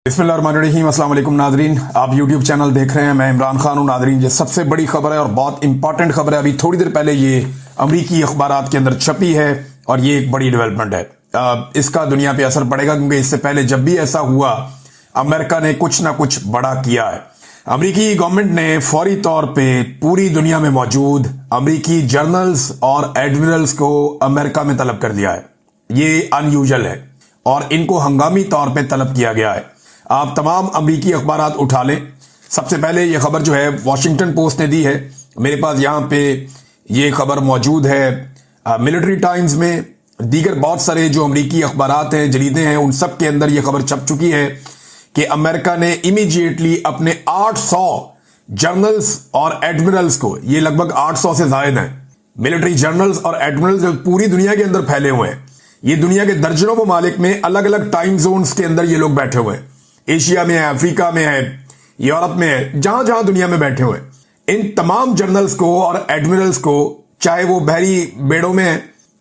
बिस्मिल्लाहिर्रहमानिर्रहीम। अस्सलाम वालेकुम नादरीन, आप यूट्यूब चैनल देख रहे हैं, मैं इमरान खान हूं। नादरीन, ये सबसे बड़ी खबर है और बहुत इंपॉर्टेंट खबर है। अभी थोड़ी देर पहले ये अमरीकी अखबारात के अंदर छपी है और ये एक बड़ी डेवलपमेंट है। इसका दुनिया पे असर पड़ेगा क्योंकि इससे पहले जब भी ऐसा हुआ अमेरिका ने कुछ ना कुछ बड़ा किया है। अमरीकी गवर्नमेंट ने फौरी तौर पे पूरी दुनिया में मौजूद अमरीकी जर्नल्स और एडमिरल्स को अमेरिका में तलब कर दिया है। ये अनयूजुअल है और इनको हंगामी तौर पे तलब किया गया है। आप तमाम अमरीकी अखबारात उठा लें। सबसे पहले ये खबर जो है वॉशिंगटन पोस्ट ने दी है। मेरे पास यहाँ पे ये खबर मौजूद है मिलिट्री टाइम्स में। दीगर बहुत सारे जो अमरीकी अखबारात हैं, जरीदे हैं, उन सब के अंदर ये खबर छप चुकी है कि अमेरिका ने इमीडिएटली अपने 800 जर्नल्स और एडमिरल्स को, ये लगभग 800 से ज्यादा हैं मिलिट्री जर्नल्स और एडमिरल्स जो पूरी दुनिया के अंदर फैले हुए हैं। ये दुनिया के दर्जनों ममालिक में अलग अलग टाइम जोन्स के अंदर ये लोग बैठे हुए हैं। एशिया में है, अफ्रीका में है, यूरोप में है, जहां जहां दुनिया में बैठे हुए हैं। इन तमाम जर्नल्स को और एडमिरल्स को, चाहे वो बहरी बेड़ों में है,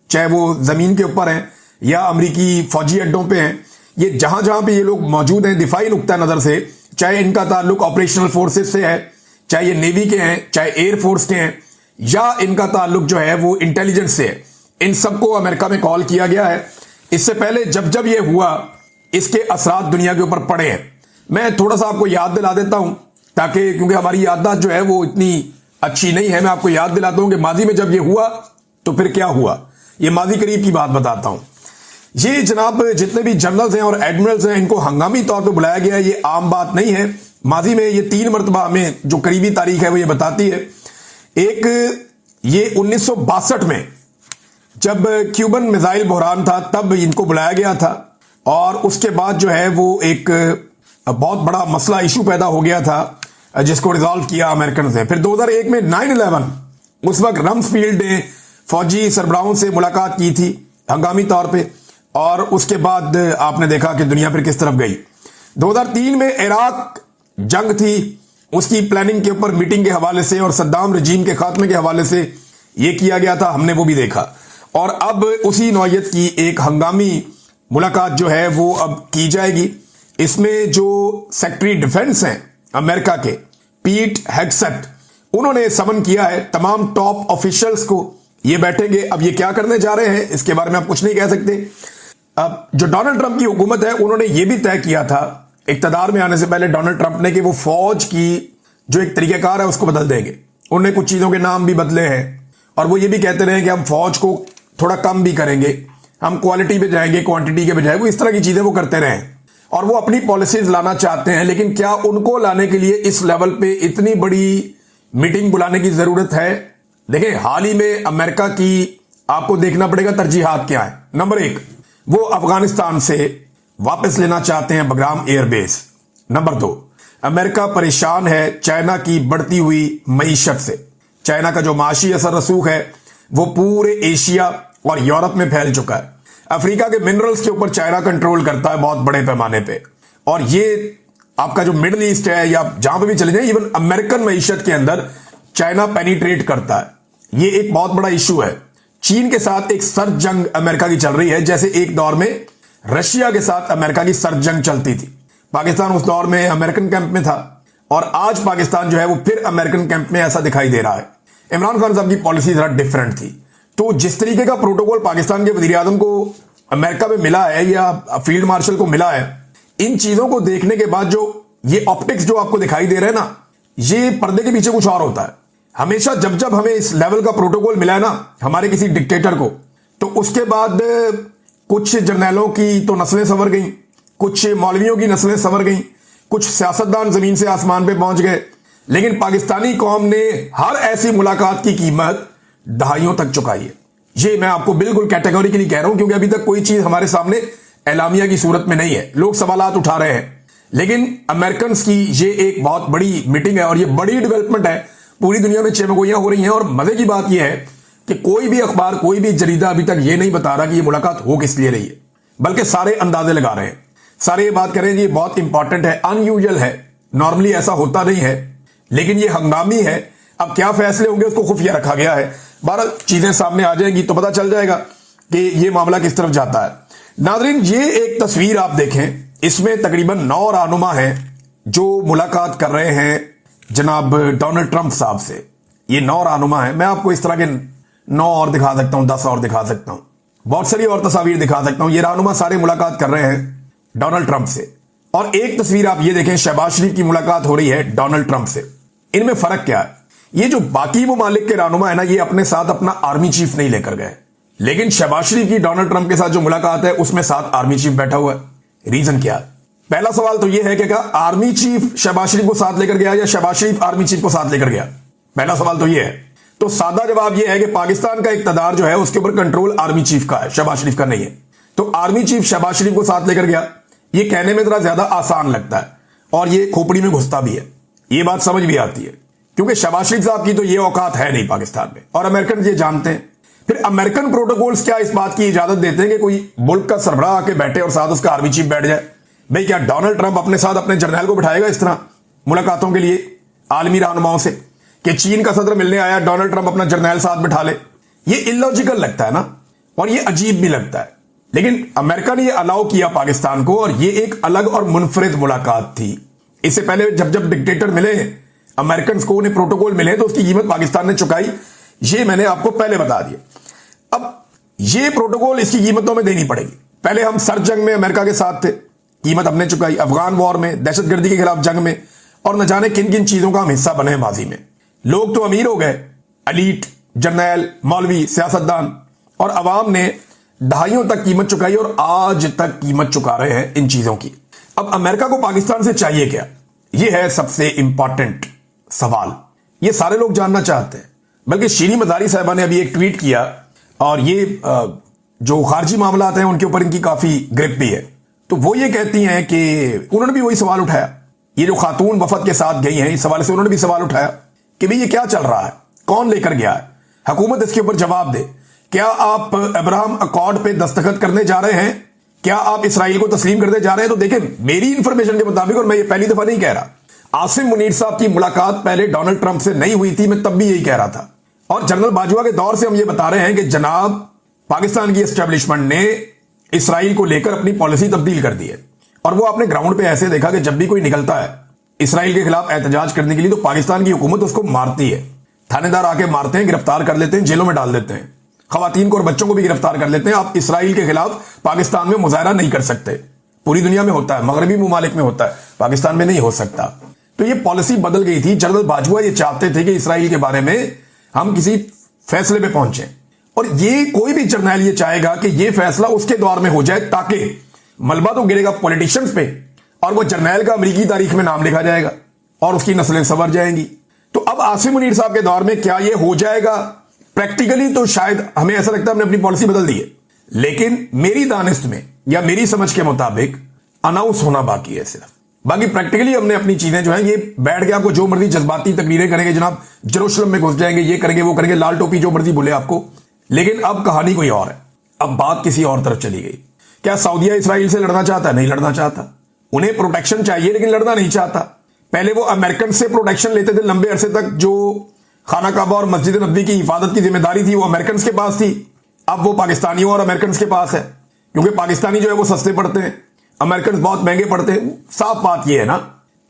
चाहे वो जमीन के ऊपर हैं या अमरीकी फौजी अड्डों पे हैं, ये जहां जहां पे ये लोग मौजूद हैं दिफाई नुक्ता नजर से, चाहे इनका ताल्लुक ऑपरेशनल फोर्सेस से है, चाहे ये नेवी के हैं, चाहे एयरफोर्स के हैं, या इनका ताल्लुक जो है वो इंटेलिजेंस से है, इन सबको अमेरिका में कॉल किया गया है। इससे पहले जब जब ये हुआ इसके असरात दुनिया के ऊपर पड़े हैं। मैं थोड़ा सा आपको याद दिला देता हूं ताकि, क्योंकि हमारी याददाश्त जो है वो इतनी अच्छी नहीं है। मैं आपको याद दिलाता हूं कि माजी में जब ये हुआ तो फिर क्या हुआ। ये माजी करीब की बात बताता हूं। ये जनाब जितने भी जनरल्स हैं और एडमिरल्स हैं, इनको हंगामी तौर पर बुलाया गया है। ये आम बात नहीं है। माजी में ये 3 मरतबा में जो करीबी तारीख है वो ये बताती है। एक ये 1962 में जब क्यूबन मिसाइल बहरान था तब इनको बुलाया गया था और उसके बाद जो है वो एक बहुत बड़ा मसला इशू पैदा हो गया था जिसको रिजॉल्व किया अमेरिकन ने। फिर 2001 में 9/11, उस वक्त रम्सफील्ड ने फौजी सरबराहों से मुलाकात की थी हंगामी तौर पे और उसके बाद आपने देखा कि दुनिया फिर किस तरफ गई। 2003 में इराक जंग थी, उसकी प्लानिंग के ऊपर मीटिंग के हवाले से और सद्दाम रजीम के खात्मे के हवाले से ये किया गया था, हमने वो भी देखा। और अब उसी नौयत की एक हंगामी मुलाकात जो है वो अब की जाएगी। इसमें जो सेक्रेटरी डिफेंस हैं अमेरिका के, पीट हेग्सेट, उन्होंने समन किया है तमाम टॉप ऑफिशियल्स को। ये बैठेंगे। अब ये क्या करने जा रहे हैं इसके बारे में आप कुछ नहीं कह सकते। अब जो डोनाल्ड ट्रंप की हुकूमत है उन्होंने ये भी तय किया था इक्तदार में आने से पहले डोनाल्ड ट्रंप ने कि वो फौज की जो एक तरीकाकार है उसको बदल देंगे। उन्होंने कुछ चीजों के नाम भी बदले हैं और वो ये भी कहते रहे कि हम फौज को थोड़ा कम भी करेंगे, हम क्वालिटी पे जाएंगे, क्वांटिटी के बजाय। वो इस तरह की चीजें वो करते रहे और वो अपनी पॉलिसीज लाना चाहते हैं। लेकिन क्या उनको लाने के लिए इस लेवल पे इतनी बड़ी मीटिंग बुलाने की जरूरत है? देखें, हाल ही में अमेरिका की आपको देखना पड़ेगा तरजीहात क्या है। नंबर 1, वो अफगानिस्तान से वापस लेना चाहते हैं बगराम एयरबेस। नंबर 2, अमेरिका परेशान है चाइना की बढ़ती हुई मईशत से। चाइना का जो माशी असर रसूख है वो पूरे एशिया और यूरोप में फैल चुका है। अफ्रीका के मिनरल्स के ऊपर चाइना कंट्रोल करता है बहुत बड़े पैमाने पे। और ये आपका जो मिडिल ईस्ट है या जहां पे भी चले जाए, इवन अमेरिकन मईशत के अंदर चाइना पेनिट्रेट करता है। ये एक बहुत बड़ा इशू है। चीन के साथ एक सर्द जंग अमेरिका की चल रही है, जैसे एक दौर में रशिया के साथ अमेरिका की सर्द जंग चलती थी। पाकिस्तान उस दौर में अमेरिकन कैंप में था और आज पाकिस्तान जो है वो फिर अमेरिकन कैंप में ऐसा दिखाई दे रहा है। इमरान खान साहब की पॉलिसी जरा डिफरेंट थी। तो जिस तरीके का प्रोटोकॉल पाकिस्तान के वजीर आजम को अमेरिका में मिला है या फील्ड मार्शल को मिला है, इन चीजों को देखने के बाद जो ये ऑप्टिक्स जो आपको दिखाई दे रहे हैं ना, ये पर्दे के पीछे कुछ और होता है। हमेशा जब जब हमें इस लेवल का प्रोटोकॉल मिला है ना हमारे किसी डिक्टेटर को, तो उसके बाद कुछ जर्नैलों की तो नस्लें संवर गई, कुछ मौलवियों की नस्लें संवर गई, कुछ सियासतदान जमीन से आसमान पे पहुंच गए। लेकिन पाकिस्तानी कौम ने हर ऐसी मुलाकात की कीमत दहाइयों तक चुकाई है। ये मैं आपको बिल्कुल कैटेगोरिकली कह रहा हूं क्योंकि अभी तक कोई चीज हमारे सामने एलामिया की सूरत में नहीं है। लोग सवालात उठा रहे हैं, लेकिन अमेरिकन की ये एक बहुत बड़ी मीटिंग है और ये बड़ी डेवलपमेंट है। पूरी दुनिया में चेमगोइयां हो रही हैं और मजे की बात यह है कि कोई भी अखबार, कोई भी जरीदा अभी तक ये नहीं बता रहा कि ये मुलाकात हो किस लिए रही है, बल्कि सारे अंदाजे लगा रहे हैं। सारे ये बात करें ये बहुत इंपॉर्टेंट है, अनयूजुअल है, नॉर्मली ऐसा होता नहीं है, लेकिन ये हंगामी है। अब क्या फैसले होंगे उसको खुफिया रखा गया है। 12 चीजें सामने आ जाएंगी तो पता चल जाएगा कि ये मामला किस तरफ जाता है। नाज़रीन, ये एक तस्वीर आप देखें, اس میں تقریباً 9 رہنما ہیں جو ملاقات کر رہے ہیں جناب ڈونلڈ ٹرمپ صاحب سے. یہ 9 رہنما ہیں. میں آپ کو اس طرح کے 9 اور دکھا سکتا ہوں, 10 اور دکھا سکتا ہوں, بہت ساری اور تصاویر دکھا سکتا ہوں. یہ رہنما سارے ملاقات کر رہے ہیں ڈونلڈ ٹرمپ سے. اور ایک تصویر آپ یہ دیکھیں, شہباز شریف کی ملاقات ہو رہی ہے ڈونلڈ ٹرمپ سے. ان میں فرق کیا ہے؟ یہ جو باقی ممالک کے رہنما ہے نا, یہ اپنے ساتھ اپنا آرمی چیف نہیں لے کر گئے, لیکن شہباز شریف کی ڈونلڈ ٹرمپ کے ساتھ جو ملاقات ہے اس میں ساتھ آرمی چیف بیٹھا ہوا ہے. ریزن کیا ہے؟ پہلا سوال تو یہ ہے کہ کیا آرمی چیف شہباز شریف کو ساتھ لے کر گیا یا شہباز شریف آرمی چیف کو ساتھ لے کر گیا؟ پہلا سوال تو یہ ہے. تو سادہ جواب یہ ہے کہ پاکستان کا اقتدار جو ہے اس کے اوپر کنٹرول آرمی چیف کا ہے, شہباز شریف کا نہیں ہے. تو آرمی چیف شہباز شریف کو ساتھ لے کر گیا, یہ کہنے میں ذرا زیادہ آسان لگتا ہے اور یہ کھوپڑی میں گھستا بھی ہے. یہ بات سمجھ بھی آتی ہے کیونکہ شہباز شریف صاحب کی تو یہ اوقات ہے نہیں پاکستان میں, اور امریکن یہ جانتے ہیں. پھر امریکن پروٹوکولز کیا اس بات کی اجازت دیتے ہیں کہ کوئی ملک کا سربراہ آ کے بیٹھے اور ساتھ اس کا آرمی چیف بیٹھ جائے؟ بھئی کیا ڈونلڈ ٹرمپ اپنے ساتھ اپنے جرنیل کو بٹھائے گا اس طرح ملاقاتوں کے لیے عالمی رہنماؤں سے کہ چین کا صدر ملنے آیا, ڈونلڈ ٹرمپ اپنا جرنیل ساتھ بٹھا لے؟ یہ الوجیکل لگتا ہے نا, اور یہ عجیب بھی لگتا ہے. لیکن امریکہ نے یہ الاؤ کیا پاکستان کو, اور یہ ایک الگ اور منفرد ملاقات تھی. اس سے پہلے جب ڈکٹیٹر ملے امریکنز کو, انہیں پروٹوکول ملے تو اس کی قیمت پاکستان نے چکائی. یہ میں نے آپ کو پہلے بتا دیا. اب یہ پروٹوکول اس کی قیمتوں میں دینی پڑے گی. پہلے ہم سر جنگ میں امریکہ کے ساتھ تھے, قیمت ہم نے چکائی. افغان وار میں, دہشت گردی کے خلاف جنگ میں, اور نہ جانے کن کن چیزوں کا ہم حصہ بنے ہیں ماضی میں. لوگ تو امیر ہو گئے, ایلیٹ, جرنیل, مولوی, سیاستدان, اور عوام نے دہائیوں تک قیمت چکائی اور آج تک قیمت چکا رہے ہیں ان چیزوں کی. اب امریکہ کو پاکستان سے چاہیے کیا؟ یہ ہے سب سے امپورٹنٹ سوال. یہ سارے لوگ جاننا چاہتے ہیں. بلکہ شیریں مزاری صاحبہ نے ابھی ایک ٹویٹ کیا, اور یہ جو خارجی معاملات ہیں ان کے اوپر ان کی کافی گرپ بھی ہے. تو وہ یہ کہتی ہیں کہ انہوں نے بھی وہی سوال اٹھایا. یہ جو خاتون وفد کے ساتھ گئی ہیں, اس حوالے سے انہوں نے بھی سوال اٹھایا کہ بھئی یہ کیا چل رہا ہے, کون لے کر گیا ہے, حکومت اس کے اوپر جواب دے. کیا آپ ابراہم اکارڈ پہ دستخط کرنے جا رہے ہیں؟ کیا آپ اسرائیل کو تسلیم کرنے جا رہے ہیں؟ تو دیکھیں, میری انفارمیشن کے مطابق, اور میں یہ پہلی دفعہ نہیں کہہ رہا, عاصم منیر صاحب کی ملاقات پہلے ڈونلڈ ٹرمپ سے نہیں ہوئی تھی, میں تب بھی یہی کہہ رہا تھا. اور جنرل باجوہ کے دور سے ہم یہ بتا رہے ہیں کہ جناب پاکستان کی اسٹیبلشمنٹ نے اسرائیل کو لے کر اپنی پالیسی تبدیل کر دی ہے. اور وہ آپ نے گراؤنڈ پہ ایسے دیکھا کہ جب بھی کوئی نکلتا ہے اسرائیل کے خلاف احتجاج کرنے کے لیے تو پاکستان کی حکومت اس کو مارتی ہے. تھانے دار آ کے مارتے ہیں, گرفتار کر لیتے ہیں, جیلوں میں ڈال دیتے ہیں, خواتین کو اور بچوں کو بھی گرفتار کر لیتے ہیں. آپ اسرائیل کے خلاف پاکستان میں مظاہرہ نہیں کر سکتے. پوری دنیا میں ہوتا ہے, مغربی ممالک میں ہوتا ہے, پاکستان میں نہیں ہو سکتا. تو یہ پالیسی بدل گئی تھی. جنرل باجوہ یہ چاہتے تھے کہ اسرائیل کے بارے میں ہم کسی فیصلے پہ پہنچیں, اور یہ کوئی بھی جرنیل یہ چاہے گا کہ یہ فیصلہ اس کے دور میں ہو جائے تاکہ ملبہ تو گرے گا پولیٹیشنز پہ, اور وہ جرنیل کا امریکی تاریخ میں نام لکھا جائے گا اور اس کی نسلیں سنور جائیں گی. تو اب عاصم منیر صاحب کے دور میں کیا یہ ہو جائے گا؟ پریکٹیکلی تو شاید ہمیں ایسا لگتا ہے ہم نے اپنی پالیسی بدل دی ہے, لیکن میری دانست میں یا میری سمجھ کے مطابق اناؤنس ہونا باقی ہے صرف. باقی پریکٹیکلی ہم نے اپنی چیزیں جو ہیں یہ بیٹھ کے آپ کو جو مرضی جذباتی تقریریں کریں گے, جناب جروسلم میں گھس جائیں گے, یہ کریں گے, وہ کریں گے, لال ٹوپی جو مرضی بولے آپ کو. لیکن اب کہانی کوئی اور ہے, اب بات کسی اور طرف چلی گئی. کیا سعودیہ اسرائیل سے لڑنا چاہتا ہے؟ نہیں لڑنا چاہتا. انہیں پروٹیکشن چاہیے لیکن لڑنا نہیں چاہتا. پہلے وہ امریکن سے پروٹیکشن لیتے تھے لمبے عرصے تک, جو خانہ کعبہ اور مسجد نبوی کی حفاظت کی ذمہ داری تھی وہ امریکنز کے پاس تھی. اب وہ پاکستانیوں اور امریکنز کے پاس ہے, کیونکہ پاکستانی جو ہے وہ سستے پڑتے ہیں, امریکنز بہت مہنگے پڑتے ہیں. صاف بات یہ ہے نا,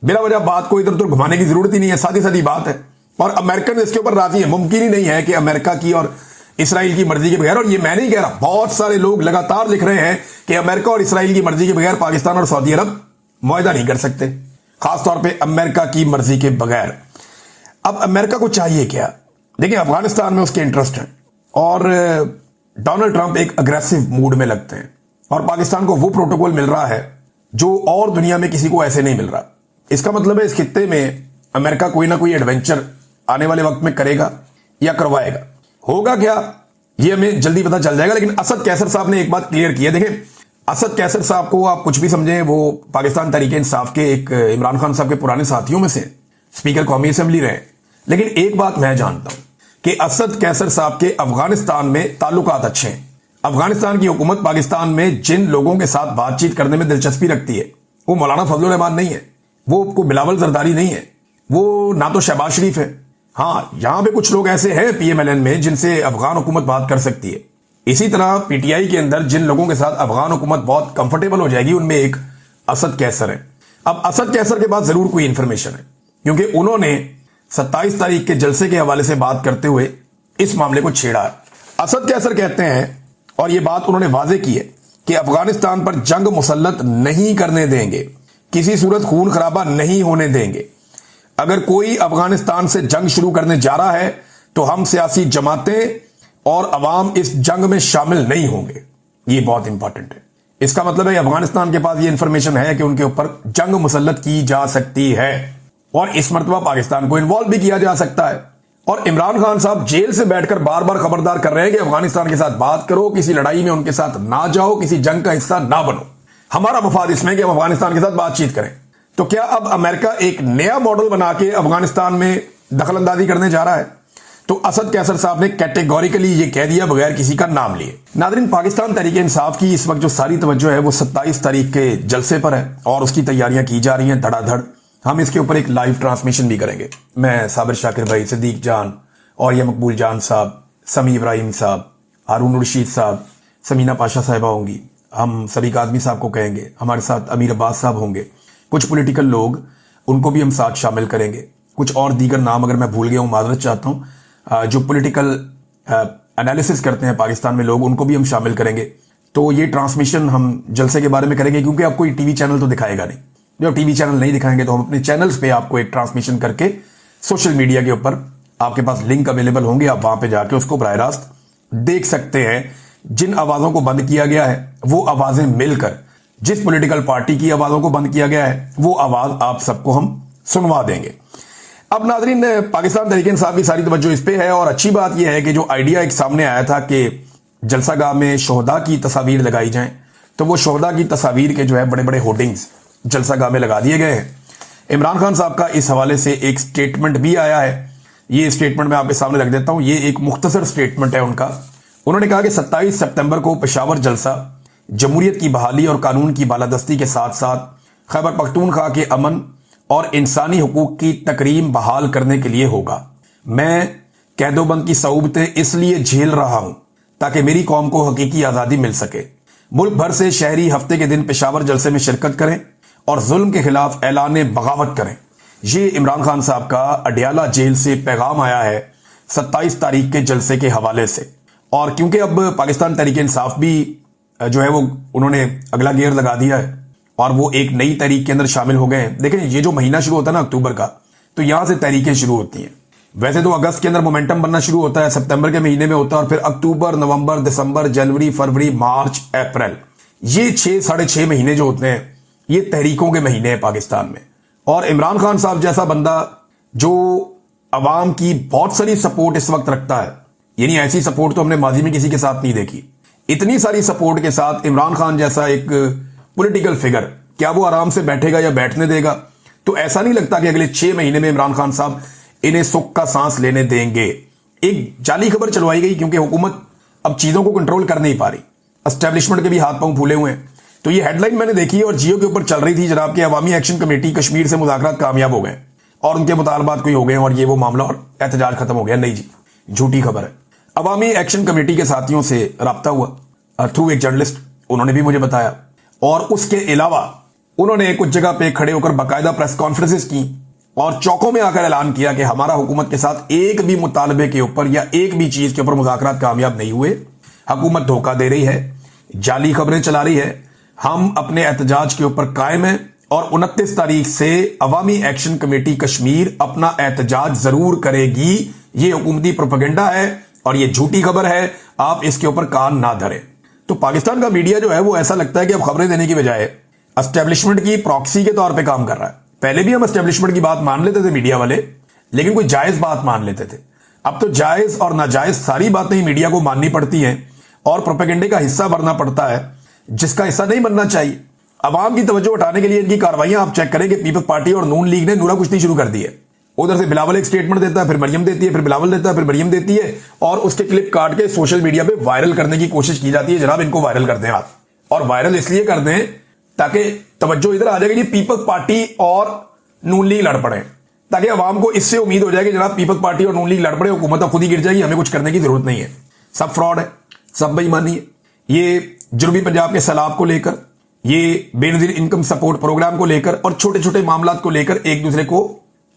بلا وجہ بات کو ادھر ادھر گھمانے کی ضرورت ہی نہیں ہے, سادی سادی بات ہے. اور امریکن اس کے اوپر راضی ہیں. ممکن ہی نہیں ہے کہ امریکہ کی اور اسرائیل کی مرضی کے بغیر, اور یہ میں نہیں کہہ رہا, بہت سارے لوگ لگاتار لکھ رہے ہیں کہ امریکہ اور اسرائیل کی مرضی کے بغیر پاکستان اور سعودی عرب معاہدہ نہیں کر سکتے, خاص طور پہ امریکہ کی مرضی کے بغیر. اب امریکہ کو چاہیے کیا؟ دیکھیں, افغانستان میں اس کے انٹرسٹ ہیں, اور ڈونلڈ ٹرمپ ایک اگریسو موڈ میں لگتے ہیں, اور پاکستان کو وہ پروٹوکول مل رہا ہے جو اور دنیا میں کسی کو ایسے نہیں مل رہا. اس کا مطلب ہے اس خطے میں امریکہ کوئی نہ کوئی ایڈونچر آنے والے وقت میں کرے گا یا کروائے گا. ہوگا کیا یہ ہمیں جلدی پتہ چل جائے گا. لیکن اسد کیسر صاحب نے ایک بات کلیئر کی ہے. دیکھیں, اسد کیسر صاحب کو آپ کچھ بھی سمجھیں, وہ پاکستان تحریک انصاف کے ایک عمران خان صاحب کے پرانے ساتھیوں میں سے اسپیکر قومی اسمبلی رہے. لیکن ایک بات میں جانتا ہوں کہ اسد کیسر صاحب کے افغانستان میں تعلقات اچھے ہیں. افغانستان کی حکومت پاکستان میں جن لوگوں کے ساتھ بات چیت کرنے میں دلچسپی رکھتی ہے وہ مولانا فضل الرحمان نہیں ہے, وہ کوئی بلاول زرداری نہیں ہے, وہ نہ تو شہباز شریف ہے. ہاں, یہاں پہ کچھ لوگ ایسے ہیں پی ایم ایل این میں جن سے افغان حکومت بات کر سکتی ہے. اسی طرح پی ٹی آئی کے اندر جن لوگوں کے ساتھ افغان حکومت بہت کمفرٹیبل ہو جائے گی, ان میں ایک असद कैसर हैं। अब असद कैसर के पास जरूर कोई इंफॉर्मेशन है, क्योंकि उन्होंने 27 तारीख के जलसे के हवाले से बात करते हुए इस मामले को छेड़ा है। असद कैसर कहते हैं, और यह बात उन्होंने वाजे की है, कि अफगानिस्तान पर जंग मुसल्लत नहीं करने देंगे, किसी सूरत खून खराबा नहीं होने देंगे। अगर कोई अफगानिस्तान से जंग शुरू करने जा रहा है तो हम सियासी जमातें और अवाम इस जंग में शामिल नहीं होंगे। ये बहुत इंपॉर्टेंट है। इसका मतलब है अफगानिस्तान के पास ये इंफॉर्मेशन है कि उनके ऊपर जंग मुसल्लत की जा सकती है और इस मरतबा पाकिस्तान को इन्वॉल्व भी किया जा सकता है। और इमरान खान साहब जेल से बैठकर बार बार खबरदार कर रहे हैं कि अफगानिस्तान के साथ बात करो, किसी लड़ाई में उनके साथ ना जाओ, किसी जंग का हिस्सा ना बनो। हमारा मफाद इसमें कि हम अफगानिस्तान के साथ बातचीत करें। तो क्या अब अमेरिका एक नया मॉडल बना के अफगानिस्तान में दखलंदाजी करने जा रहा है? तो असद कैसर साहब ने कैटेगोरिकली ये कह दिया बगैर किसी का नाम लिए। नादरीन, पाकिस्तान तहरीक इंसाफ की इस वक्त जो सारी तवज्जो है वो 27 तारीख के जलसे पर है और उसकी तैयारियां की जा रही हैं धड़ाधड़। हम इसके ऊपर एक लाइव ट्रांसमिशन भी करेंगे। मैं साबिर शाकिर भाई, सिद्दीक जान और ये मकबूल जान साहब, समी इब्राहिम साहब, हारून रशीद साहब, समीना पाशा साहिबा होंगी, हम सभी आदमी साहब को कहेंगे, हमारे साथ अमीर अब्बास साहब होंगे, कुछ पॉलिटिकल लोग उनको भी हम साथ शामिल करेंगे, कुछ और दीगर नाम अगर मैं भूल गया हूं माजरत चाहता हूं, जो पॉलिटिकल एनालिसिस करते हैं पाकिस्तान में लोग, उनको भी हम शामिल करेंगे। तो ये ट्रांसमिशन हम जलसे के बारे में करेंगे, क्योंकि आपको कोई टीवी चैनल तो दिखाएगा नहीं। जब टीवी चैनल नहीं दिखाएंगे तो हम अपने चैनल्स पे आपको एक ट्रांसमिशन करके सोशल मीडिया के ऊपर आपके पास लिंक अवेलेबल होंगे, आप वहां पे जाके उसको बराह रास्त देख सकते हैं। जिन आवाजों को बंद किया गया है वो आवाजें मिलकर जिस पॉलिटिकल पार्टी की आवाजों को बंद किया गया है वो आवाज आप सबको हम सुनवा देंगे। अब नाजरीन, पाकिस्तान तहरीक इंसाफ की सारी तवज्जो इस पे है और अच्छी बात यह है कि जो आइडिया एक सामने आया था कि जलसागाह में शोहदा की तस्वीर लगाई जाए, तो वो शोहदा की तस्वीर के जो है बड़े बड़े होर्डिंग्स जलसागाह में लगा दिए गए हैं। इमरान खान साहब का इस हवाले से एक स्टेटमेंट भी आया है। ये स्टेटमेंट मैं आपके सामने रख देता हूं। ये एक मुख्तसर स्टेटमेंट है उनका। उन्होंने कहा कि 27 सितंबर को पेशावर जलसा जमहूरियत की बहाली और कानून की बालादस्ती के साथ साथ खैबर पख्तूनख्वा के अमन और इंसानी हुकूक की तकरीम बहाल करने के लिए होगा। मैं कैदोबंद की सऊबतें इसलिए झेल रहा हूं ताकि मेरी कौम को हकीकी आज़ादी मिल सके। मुल्क भर से शहरी हफ्ते के दिन पेशावर जलसे में शिरकत करें और जुल्म के खिलाफ ऐलान बगावत करें। ये इमरान खान साहब का अडियाला जेल से पैगाम आया है 27 तारीख के जलसे के हवाले से। और क्योंकि अब पाकिस्तान तहरीक इंसाफ भी जो है वो उन्होंने अगला गियर लगा दिया है और वो एक नई तहरीक के अंदर शामिल हो गए हैं। देखें, ये जो महीना शुरू होता है ना अक्टूबर का, तो यहां से तहरीकें शुरू होती हैं। वैसे तो अगस्त के अंदर मोमेंटम बनना शुरू होता है, सितंबर के महीने में होता है, और फिर अक्टूबर, नवंबर, दिसंबर, जनवरी, फरवरी, मार्च, अप्रैल, ये 6-6.5 महीने जो होते हैं ये तहरीकों के महीने हैं पाकिस्तान में। और इमरान खान साहब जैसा बंदा जो अवाम की बहुत सारी सपोर्ट इस वक्त रखता है, यानी ऐसी सपोर्ट तो हमने माजी में किसी के साथ नहीं देखी, इतनी सारी सपोर्ट के साथ इमरान खान जैसा एक पॉलिटिकल फिगर, क्या वो आराम से बैठेगा या बैठने देगा? तो ऐसा नहीं लगता कि अगले 6 महीने में इमरान खान साहब इन्हें सुख का सांस लेने देंगे। एक जाली खबर चलवाई गई क्योंकि हुकूमत अब चीजों को कंट्रोल कर नहीं पा रही, एस्टेब्लिशमेंट के भी हाथ पांव फूले हुए हैं। तो ये हेडलाइन मैंने देखी और जियो के ऊपर चल रही थी, जनाब कि अवामी एक्शन कमेटी कश्मीर से मुज़ाकरात कामयाब हो गए और उनके मुतालबात कोई हो गए और ये वो मामला और एहतजाज खत्म हो गया। नहीं जी, झूठी खबर है। अवामी एक्शन कमेटी के साथियों से राब्ता हुआ थ्रू एक जर्नलिस्ट, उन्होंने भी मुझे बताया, और उसके अलावा उन्होंने कुछ जगह पे खड़े होकर बाकायदा प्रेस कॉन्फ्रेंसेस की और चौकों में आकर ऐलान किया कि हमारा हुकूमत के साथ एक भी मुतालबे के ऊपर या एक भी चीज के ऊपर मुज़ाकरात कामयाब नहीं हुए। हुकूमत धोखा दे रही है, जाली खबरें चला रही है। हम अपने एहतजाज के ऊपर कायम हैं और 29 तारीख से अवामी एक्शन कमेटी कश्मीर अपना एहतजाज जरूर करेगी। ये हुकूमती प्रोपेगेंडा है और ये झूठी खबर है, आप इसके ऊपर कान ना धरें। तो पाकिस्तान का मीडिया जो है वो ऐसा लगता है कि अब खबरें देने की बजाय एस्टेब्लिशमेंट की प्रॉक्सी के तौर पे काम कर रहा है। पहले भी हम एस्टेब्लिशमेंट की बात मान लेते थे मीडिया वाले, लेकिन कोई जायज बात मान लेते थे। अब तो जायज और नाजायज सारी बातें ही मीडिया को माननी पड़ती हैं और प्रोपेगेंडे का हिस्सा बनना पड़ता है, जिसका हिस्सा नहीं बनना चाहिए। अवाम की तवज्जो हटाने के लिए इनकी कार्रवाइयां आप चेक करें कि पीपल्स पार्टी और नून लीग ने नूरा कुश्ती शुरू कर दी है। उधर से बिलावल एक स्टेटमेंट देता है, फिर मरियम देती है, फिर बिलावल देता है, फिर मरियम देती है, और उसके क्लिप काट के सोशल मीडिया पे वायरल करने की कोशिश की जाती है। जनाब, इनको वायरल कर दें आप, और वायरल इसलिए कर दें ताकि तवज्जो इधर आ जाएगी कि पीपल्स पार्टी और नून लीग लड़ पड़े, ताकि अवाम को इससे उम्मीद हो जाएगी जनाब पीपल्स पार्टी और नून लीग लड़ पड़े, हुकूमत खुद ही गिर जाएगी, हमें कुछ करने की जरूरत नहीं है। सब फ्रॉड है, सब बेईमानी है। ये जुनूबी पंजाब के सैलाब को लेकर, ये बेनजीर इनकम सपोर्ट प्रोग्राम को लेकर और छोटे छोटे मामलात को लेकर एक दूसरे को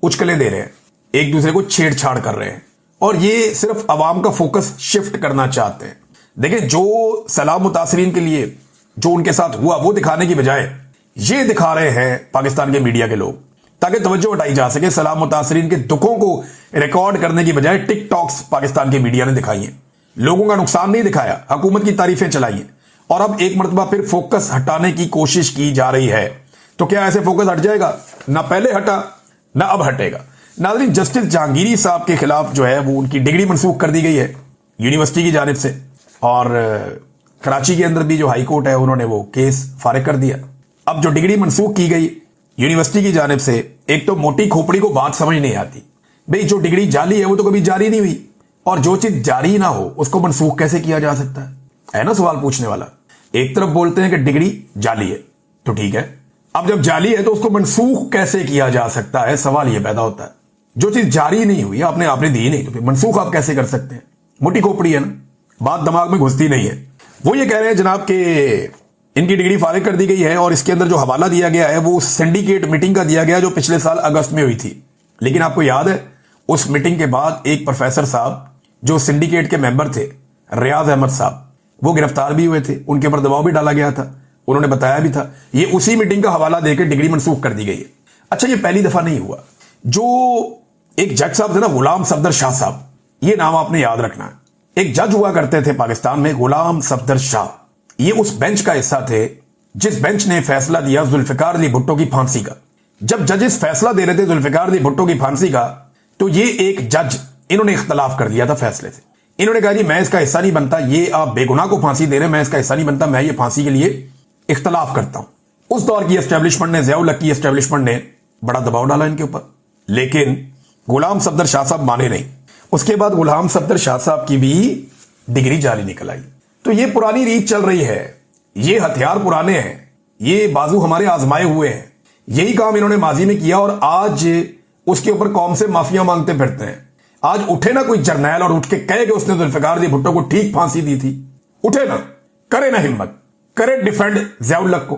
उचकले दे रहे हैं, एक दूसरे को छेड़छाड़ कर रहे हैं और ये सिर्फ अवाम का फोकस शिफ्ट करना चाहते हैं। देखिए, जो सलाम मुतासरीन के लिए जो उनके साथ हुआ वो दिखाने की बजाय ये दिखा रहे हैं पाकिस्तान के मीडिया के लोग, ताकि तवज्जो हटाई जा सके। सलाम मुतासरीन के दुखों को रिकॉर्ड करने की बजाय टिकटॉक्स पाकिस्तान के मीडिया ने दिखाई हैं, लोगों का नुकसान नहीं दिखाया, हुकूमत की तारीफें चलाई हैं और अब एक मरतबा फिर फोकस हटाने की कोशिश की जा रही है। तो क्या ऐसे फोकस हट जाएगा? ना पहले हटा ना अब हटेगा। नाज़रीन, जस्टिस जहांगीरी साहब के खिलाफ जो है वो उनकी डिग्री मनसूख कर दी गई है यूनिवर्सिटी की जानिब से और कराची के अंदर भी जो हाई कोर्ट है उन्होंने वो केस फारिग कर दिया। अब जो डिग्री मनसूख की गई यूनिवर्सिटी की जानिब से, एक तो मोटी खोपड़ी को बात समझ नहीं आती, भाई जो डिग्री जाली है वो तो कभी जारी नहीं हुई और जो चीज जारी ना हो उसको मनसूख कैसे किया जा सकता है ना सवाल पूछने वाला। एक तरफ बोलते हैं कि डिग्री जाली है तो ठीक है, अब जब जाली है तो उसको मनसूख कैसे किया जा सकता है, सवाल यह पैदा होता है। जो चीज जारी नहीं हुई, आपने दी नहीं तो फिर मनसूख आप कैसे कर सकते हैं? मोटी खोपड़ी है ना, बात दिमाग में घुसती नहीं है। वो ये कह रहे हैं जनाब के इनकी डिग्री फारिग कर दी गई है और इसके अंदर जो हवाला दिया गया है वो सिंडिकेट मीटिंग का दिया गया जो पिछले साल अगस्त में हुई थी। लेकिन आपको याद है उस मीटिंग के बाद एक प्रोफेसर साहब जो सिंडिकेट के मेंबर थे, रियाज अहमद साहब, वो गिरफ्तार भी हुए थे, उनके ऊपर दबाव भी डाला गया था, उन्होंने बताया भी था। ये उसी मीटिंग का हवाला देकर डिग्री मनसूख कर दी गई है। अच्छा, ये पहली दफा नहीं हुआ। जो एक जज साहब थे ना, गुलाम सफदर शाह साहब, ये नाम आपने याद रखना है। एक जज हुआ करते थे पाकिस्तान में, गुलाम सफदर शाह। ये उस बेंच का हिस्सा थे जिस बेंच ने फैसला दिया जुल्फिकार अली भुट्टो की फांसी का। जब जजेस फैसला दे रहे थे जुल्फिकार अली भुट्टो की फांसी का, तो ये एक जज, इन्होंने इख्तलाफ कर लिया था फैसले से। इन्होंने कहा जी मैं इसका हिस्सा नहीं बनता, ये आप बेगुनाह को फांसी दे रहे हैं, मैं इसका हिस्सा नहीं बनता, मैं ये फांसी के लिए इख्तलाफ करता हूं। उस दौर की एस्टेब्लिशमेंट ने, ज़िया-उल-हक की एस्टेब्लिशमेंट ने बड़ा दबाव डाला इनके ऊपर, लेकिन गुलाम सफदर शाह साहब माने नहीं। उसके बाद गुलाम सफदर शाह साहब की भी डिग्री जारी निकल आई। तो ये पुरानी रीत चल रही है, ये हथियार पुराने हैं, ये बाजू हमारे आजमाए हुए हैं। यही काम इन्होंने माजी में किया और आज उसके ऊपर कौम से माफिया मांगते फिरते हैं। आज उठे ना कोई जर्नैल और उठ के कहे कि उसने जुल्फिकार अली भुट्टो को ठीक फांसी दी थी, उठे ना, करे ना हिम्मत, करे डिफेंड ज़िया-उल-हक को,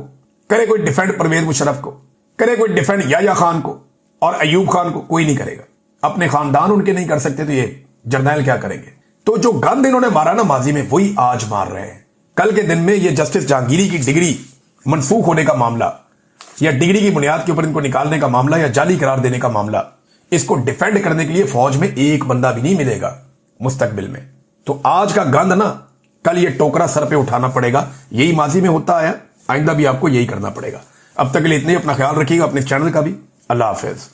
करे कोई डिफेंड परवेज मुशर्रफ को, करे कोई डिफेंड याह्या खान को और अयूब खान को, कोई नहीं करेगा। अपने खानदान उनके नहीं कर सकते तो ये जर्नैल क्या करेंगे? तो जो गंद इन्होंने मारा ना माजी में, वही आज मार रहे हैं। कल के दिन में ये जस्टिस जहांगीरी की डिग्री मनसूख होने का मामला या डिग्री की बुनियाद के ऊपर इनको निकालने का मामला या जाली करार देने का मामला, इसको डिफेंड करने के लिए फौज में एक बंदा भी नहीं मिलेगा मुस्तकबिल में। तो आज का गंद ना कल ये टोकरा सर पे उठाना पड़ेगा। यही माजी में होता आया, आइंदा भी आपको यही करना पड़ेगा। अब तक के लिए इतने, अपना ख्याल रखिएगा, अपने चैनल का भी। अल्लाह हाफिज।